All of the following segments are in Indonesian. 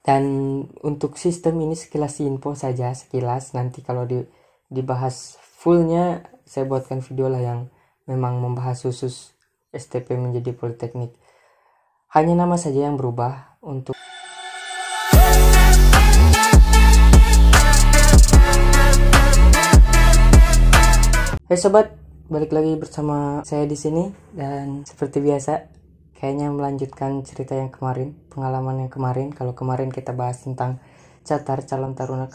Dan untuk sistem ini sekilas info saja, sekilas. Nanti kalau dibahas fullnya saya buatkan video lah yang memang membahas khusus STP menjadi Politeknik. Hanya nama saja yang berubah. Untuk Hai sobat, balik lagi bersama saya di sini, dan seperti biasa kayaknya melanjutkan cerita yang kemarin, pengalaman yang kemarin. Kalau kemarin kita bahas tentang catar calon taruna,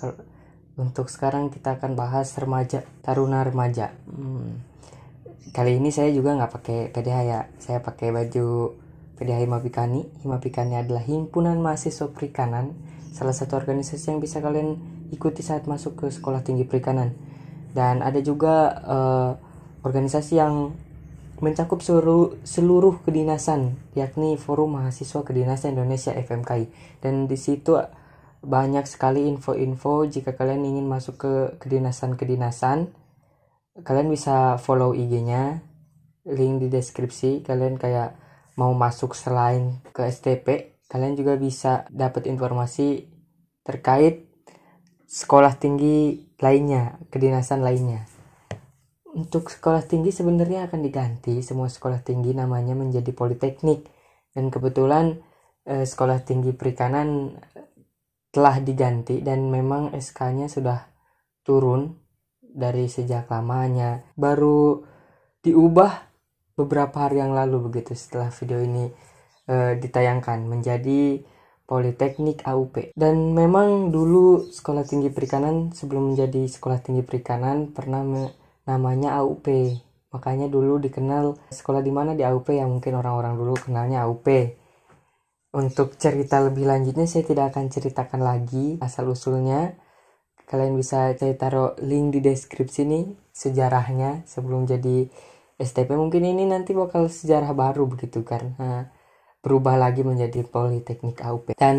untuk sekarang kita akan bahas remaja, taruna remaja. Kali ini saya juga nggak pakai PDH ya, saya pakai baju PDH Himapikani. Himapikani adalah Himpunan Mahasiswa Perikanan, salah satu organisasi yang bisa kalian ikuti saat masuk ke Sekolah Tinggi Perikanan. Dan ada juga organisasi yang mencakup seluruh kedinasan, yakni Forum Mahasiswa Kedinasan Indonesia FMKI. Dan di situ banyak sekali info-info. Jika kalian ingin masuk ke kedinasan-kedinasan, kalian bisa follow IG-nya, link di deskripsi. Kalian kayak mau masuk selain ke STP, kalian juga bisa dapat informasi terkait sekolah tinggi lainnya, kedinasan lainnya. Untuk sekolah tinggi sebenarnya akan diganti, semua sekolah tinggi namanya menjadi Politeknik. Dan kebetulan Sekolah Tinggi Perikanan telah diganti, dan memang SK-nya sudah turun dari sejak lamanya. Baru diubah beberapa hari yang lalu begitu, setelah video ini ditayangkan, menjadi Politeknik AUP. Dan memang dulu Sekolah Tinggi Perikanan sebelum menjadi Sekolah Tinggi Perikanan pernah namanya AUP. Makanya dulu dikenal sekolah di mana di AUP, yang mungkin orang-orang dulu kenalnya AUP. Untuk cerita lebih lanjutnya saya tidak akan ceritakan lagi asal usulnya. Kalian bisa saya taruh link di deskripsi nih, sejarahnya sebelum jadi STP. Mungkin ini nanti bakal sejarah baru begitu, karena berubah lagi menjadi Politeknik AUP. Dan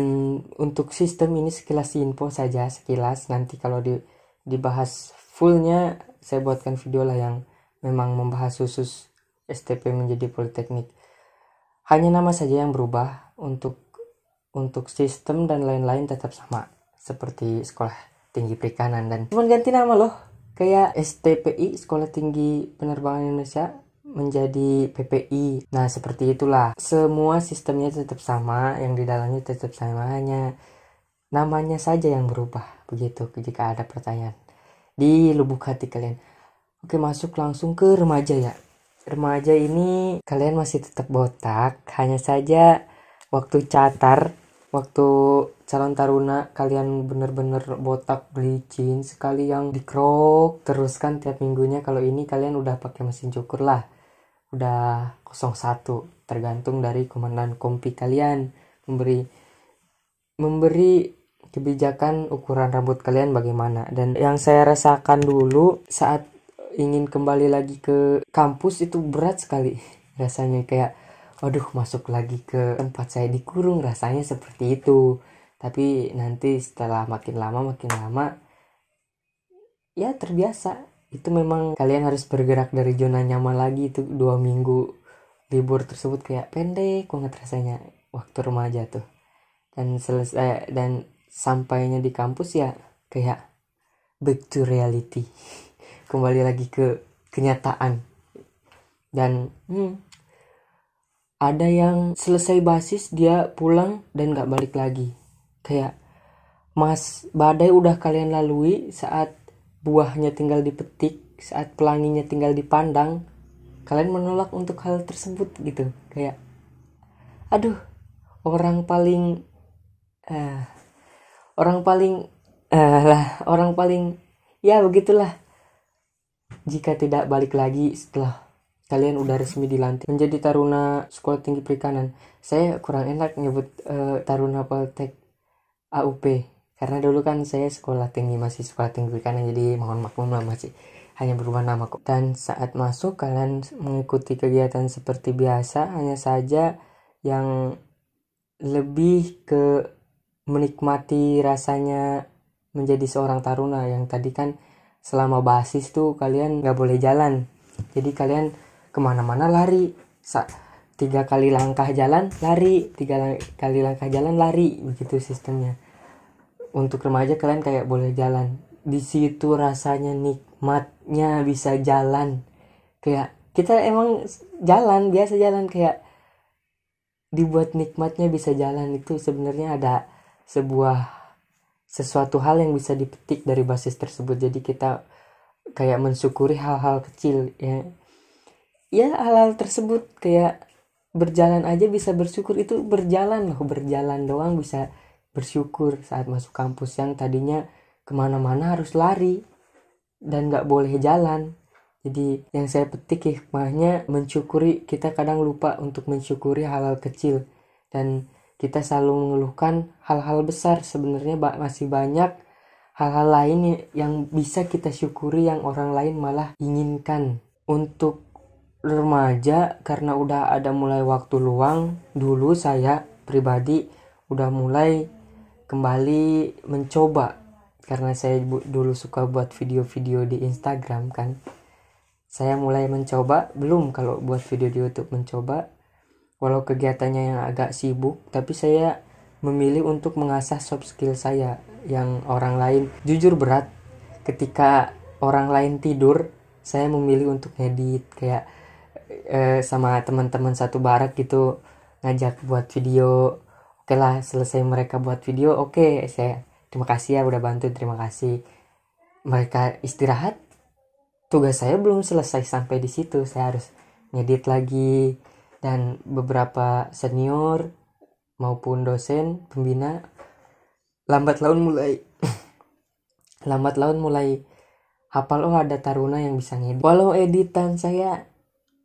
untuk sistem ini sekilas info saja, sekilas. Nanti kalau dibahas fullnya saya buatkan video lah yang memang membahas khusus STP menjadi Politeknik. Hanya nama saja yang berubah. Untuk sistem dan lain-lain tetap sama seperti Sekolah Tinggi Perikanan, dan cuma ganti nama loh, kayak STPI, Sekolah Tinggi Penerbangan Indonesia, menjadi PPI. Nah seperti itulah, semua sistemnya tetap sama, yang di dalamnya tetap sama, hanya namanya saja yang berubah. Begitu jika ada pertanyaan di lubuk hati kalian. Oke, masuk langsung ke remaja ya. Remaja ini kalian masih tetap botak, hanya saja waktu catar, waktu calon taruna kalian bener-bener botak belicin sekali, yang dikrok terus kan tiap minggunya. Kalau ini kalian udah pakai mesin cukur lah, udah 01, tergantung dari komandan kompi kalian memberi kebijakan ukuran rambut kalian bagaimana. Dan yang saya rasakan dulu saat ingin kembali lagi ke kampus itu berat sekali rasanya, kayak waduh, masuk lagi ke tempat saya dikurung, rasanya seperti itu. Tapi nanti setelah makin lama ya terbiasa. Itu memang kalian harus bergerak dari zona nyaman lagi. Itu 2 minggu libur tersebut kayak pendek banget rasanya waktu remaja tuh. Dan selesai, dan sampainya di kampus ya kayak back to reality, kembali lagi ke kenyataan. Dan ada yang selesai basis dia pulang dan gak balik lagi. Kayak badai udah kalian lalui, saat buahnya tinggal dipetik, saat pelanginya tinggal dipandang, kalian menolak untuk hal tersebut gitu. Kayak aduh, orang paling ya begitulah. Jika tidak balik lagi setelah kalian udah resmi dilantik menjadi taruna Sekolah Tinggi Perikanan. Saya kurang enak nyebut taruna Politek AUP, karena dulu kan saya masih Sekolah Tinggi Perikanan, jadi mohon maklum lah, masih hanya berubah nama kok. Dan saat masuk kalian mengikuti kegiatan seperti biasa, hanya saja yang lebih ke menikmati rasanya menjadi seorang taruna. Yang tadi kan selama basis tuh kalian gak boleh jalan, jadi kalian kemana-mana lari. 3 kali langkah jalan lari, 3 kali langkah jalan lari, begitu sistemnya. Untuk remaja kalian kayak boleh jalan, di situ rasanya nikmatnya bisa jalan. Kayak kita emang jalan biasa, jalan kayak dibuat nikmatnya bisa jalan. Itu sebenarnya ada sesuatu hal yang bisa dipetik dari basis tersebut. Jadi kita kayak mensyukuri hal-hal kecil ya hal-hal tersebut, kayak berjalan aja bisa bersyukur. Itu berjalan doang bisa bersyukur. Saat masuk kampus yang tadinya kemana-mana harus lari dan gak boleh jalan, jadi yang saya petik hikmahnya mensyukuri. Kita kadang lupa untuk mensyukuri hal-hal kecil, dan kita selalu mengeluhkan hal-hal besar. Sebenarnya masih banyak hal-hal lain yang bisa kita syukuri yang orang lain malah inginkan. Untuk remaja, karena udah ada mulai waktu luang, dulu saya pribadi udah mulai kembali mencoba, karena saya dulu suka buat video-video di Instagram kan. Saya mulai mencoba, belum kalau buat video di YouTube mencoba, walau kegiatannya yang agak sibuk, tapi saya memilih untuk mengasah soft skill saya yang orang lain jujur berat. Ketika orang lain tidur, saya memilih untuk ngedit, kayak sama teman-teman satu barak gitu, ngajak buat video. Oke lah, selesai mereka buat video, oke, saya terima kasih ya udah bantu, terima kasih. Mereka istirahat, tugas saya belum selesai sampai di situ, saya harus ngedit lagi. Dan beberapa senior maupun dosen pembina lambat laun mulai hafal, oh ada taruna yang bisa ngedit. Walau editan saya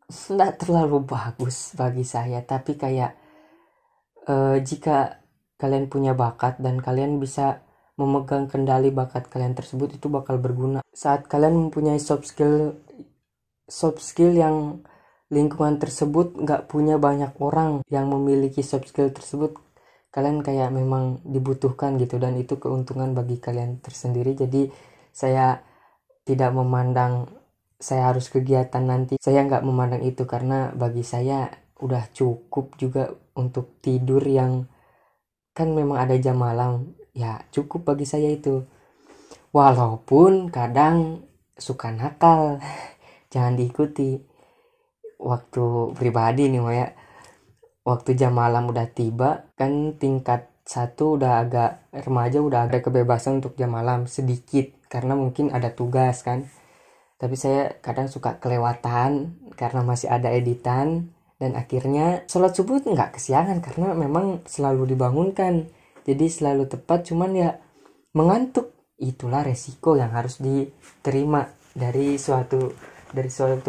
tidak terlalu bagus bagi saya, tapi kayak jika kalian punya bakat dan kalian bisa memegang kendali bakat kalian tersebut, itu bakal berguna saat kalian mempunyai soft skill yang lingkungan tersebut nggak punya banyak orang yang memiliki soft skill tersebut. Kalian kayak memang dibutuhkan gitu, dan itu keuntungan bagi kalian tersendiri. Jadi saya tidak memandang saya harus kegiatan nanti, saya nggak memandang itu, karena bagi saya udah cukup juga untuk tidur, yang kan memang ada jam malam ya, cukup bagi saya itu. Walaupun kadang suka nakal jangan diikuti. Waktu pribadi nih ya, waktu jam malam udah tiba kan, tingkat 1 udah agak remaja, udah ada kebebasan untuk jam malam sedikit karena mungkin ada tugas kan. Tapi saya kadang suka kelewatan karena masih ada editan, dan akhirnya sholat subuh nggak kesiangan karena memang selalu dibangunkan, jadi selalu tepat. Cuman ya mengantuk, itulah resiko yang harus diterima dari suatu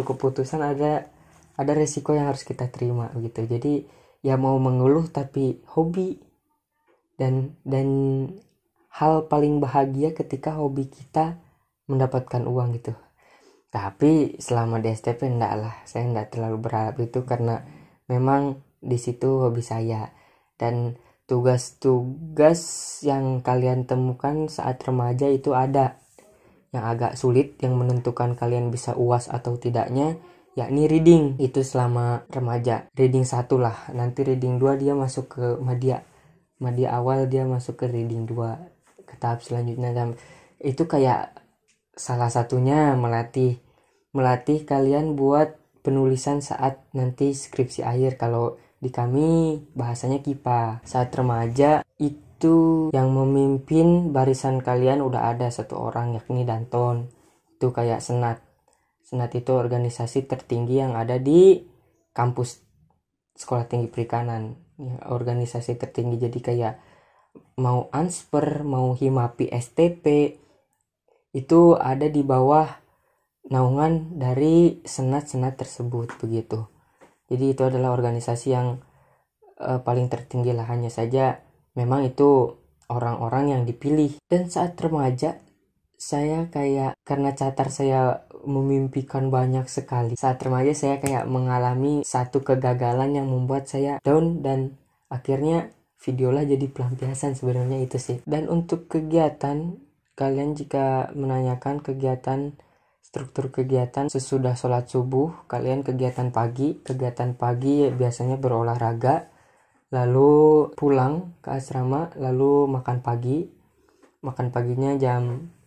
keputusan. Ada resiko yang harus kita terima gitu. Jadi ya mau mengeluh tapi hobi, dan hal paling bahagia ketika hobi kita mendapatkan uang gitu. Tapi selama di STP enggak lah, saya enggak terlalu berharap itu, karena memang di situ hobi saya. Dan tugas-tugas yang kalian temukan saat remaja itu ada yang agak sulit, yang menentukan kalian bisa UAS atau tidaknya, yakni reading. Itu selama remaja, reading 1 lah, nanti reading 2 dia masuk ke media awal, dia masuk ke reading 2 ke tahap selanjutnya. Dan itu kayak salah satunya melatih kalian buat penulisan saat nanti skripsi akhir. Kalau di kami bahasanya KIPA. Saat remaja itu yang memimpin barisan kalian udah ada 1 orang, yakni Danton. Itu kayak senat itu organisasi tertinggi yang ada di kampus Sekolah Tinggi Perikanan ya, organisasi tertinggi. Jadi kayak mau Ansper, mau Himapi STP, itu ada di bawah naungan dari senat tersebut begitu. Jadi itu adalah organisasi yang paling tertinggi lah. Hanya saja memang itu orang-orang yang dipilih. Dan saat remaja saya kayak, karena catar saya memimpikan banyak sekali, saat remaja saya kayak mengalami satu kegagalan yang membuat saya down, dan akhirnya videolah jadi pelampiasan sebenarnya itu sih. Dan untuk kegiatan, kalian jika menanyakan kegiatan struktur kegiatan sesudah sholat subuh, kalian kegiatan pagi. Kegiatan pagi biasanya berolahraga, lalu pulang ke asrama, lalu makan pagi. Makan paginya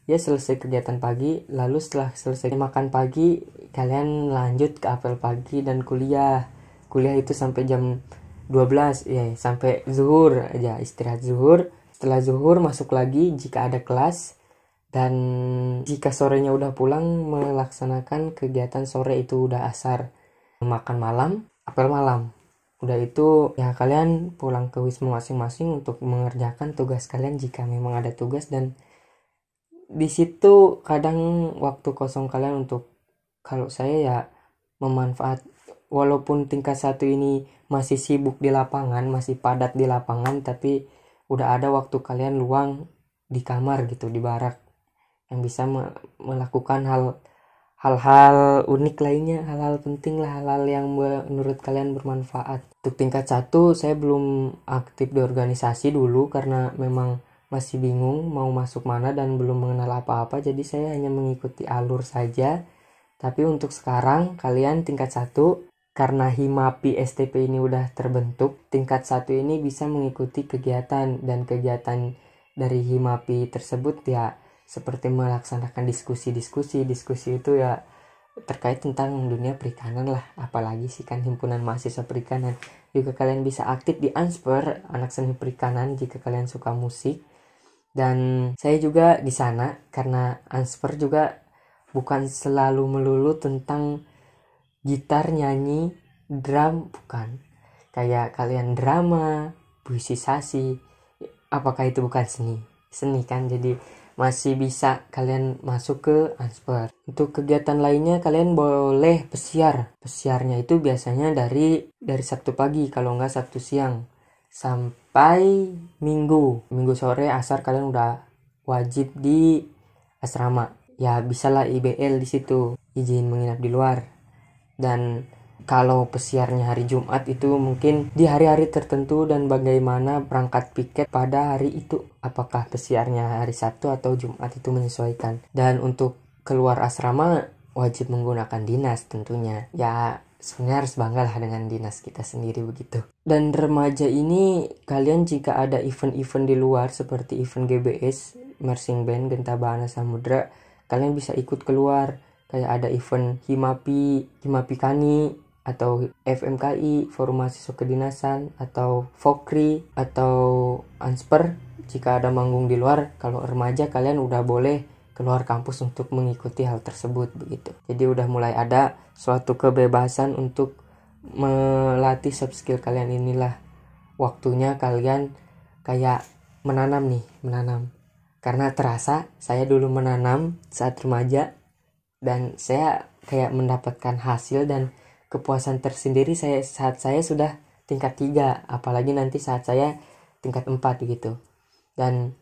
selesai kegiatan pagi, lalu setelah selesai makan pagi, kalian lanjut ke apel pagi dan kuliah. Kuliah itu sampai jam 12, sampai zuhur aja, istirahat zuhur. Setelah zuhur masuk lagi jika ada kelas, dan jika sorenya udah pulang melaksanakan kegiatan sore itu udah asar. Makan malam, apel malam. Udah itu ya kalian pulang ke wisma masing-masing untuk mengerjakan tugas kalian jika memang ada tugas. Dan di situ kadang waktu kosong kalian untuk, kalau saya ya memanfaat, walaupun tingkat 1 ini masih sibuk di lapangan, masih padat di lapangan, tapi udah ada waktu kalian luang di kamar gitu, di barak, yang bisa melakukan hal-hal unik lainnya, hal-hal penting lah, hal-hal yang menurut kalian bermanfaat. Untuk tingkat 1 saya belum aktif di organisasi dulu karena memang masih bingung mau masuk mana dan belum mengenal apa-apa, jadi saya hanya mengikuti alur saja. Tapi untuk sekarang kalian tingkat 1, karena Himapi STP ini udah terbentuk, tingkat 1 ini bisa mengikuti kegiatan, dan kegiatan dari Himapi tersebut ya seperti melaksanakan diskusi itu ya terkait tentang dunia perikanan lah, apalagi sih kan himpunan mahasiswa perikanan. Juga kalian bisa aktif di Ansper, anak seni perikanan, jika kalian suka musik. Dan saya juga di sana karena Ansper juga bukan selalu melulu tentang gitar, nyanyi, drum, bukan. Kayak kalian drama, puisisasi, apakah itu bukan seni? Seni kan, jadi masih bisa kalian masuk ke Ansper. Untuk kegiatan lainnya kalian boleh pesiar. Pesiarnya itu biasanya dari Sabtu pagi, kalau enggak Sabtu siang, sampai Minggu sore asar kalian udah wajib di asrama. Ya bisalah IBL di situ, izin menginap di luar. Dan kalau pesiarnya hari Jumat itu mungkin di hari-hari tertentu dan bagaimana berangkat piket pada hari itu. Apakah pesiarnya hari Sabtu atau Jumat itu menyesuaikan. Dan untuk keluar asrama wajib menggunakan dinas tentunya. Ya sebenarnya harus banggalah dengan dinas kita sendiri begitu. Dan remaja ini kalian jika ada event-event di luar seperti event GBS, Marching Band, Genta Bahana Samudra, kalian bisa ikut keluar. Kayak ada event Himapi Kani, atau FMKI, Forum Mahasiswa Kedinasan, atau Fokri, atau Ansper. Jika ada manggung di luar, kalau remaja kalian udah boleh keluar kampus untuk mengikuti hal tersebut begitu. Jadi udah mulai ada suatu kebebasan untuk melatih soft skill kalian. Inilah waktunya kalian kayak menanam. Karena terasa saya dulu menanam saat remaja, dan saya kayak mendapatkan hasil dan kepuasan tersendiri saat saya sudah tingkat 3, apalagi nanti saat saya tingkat 4 gitu. Dan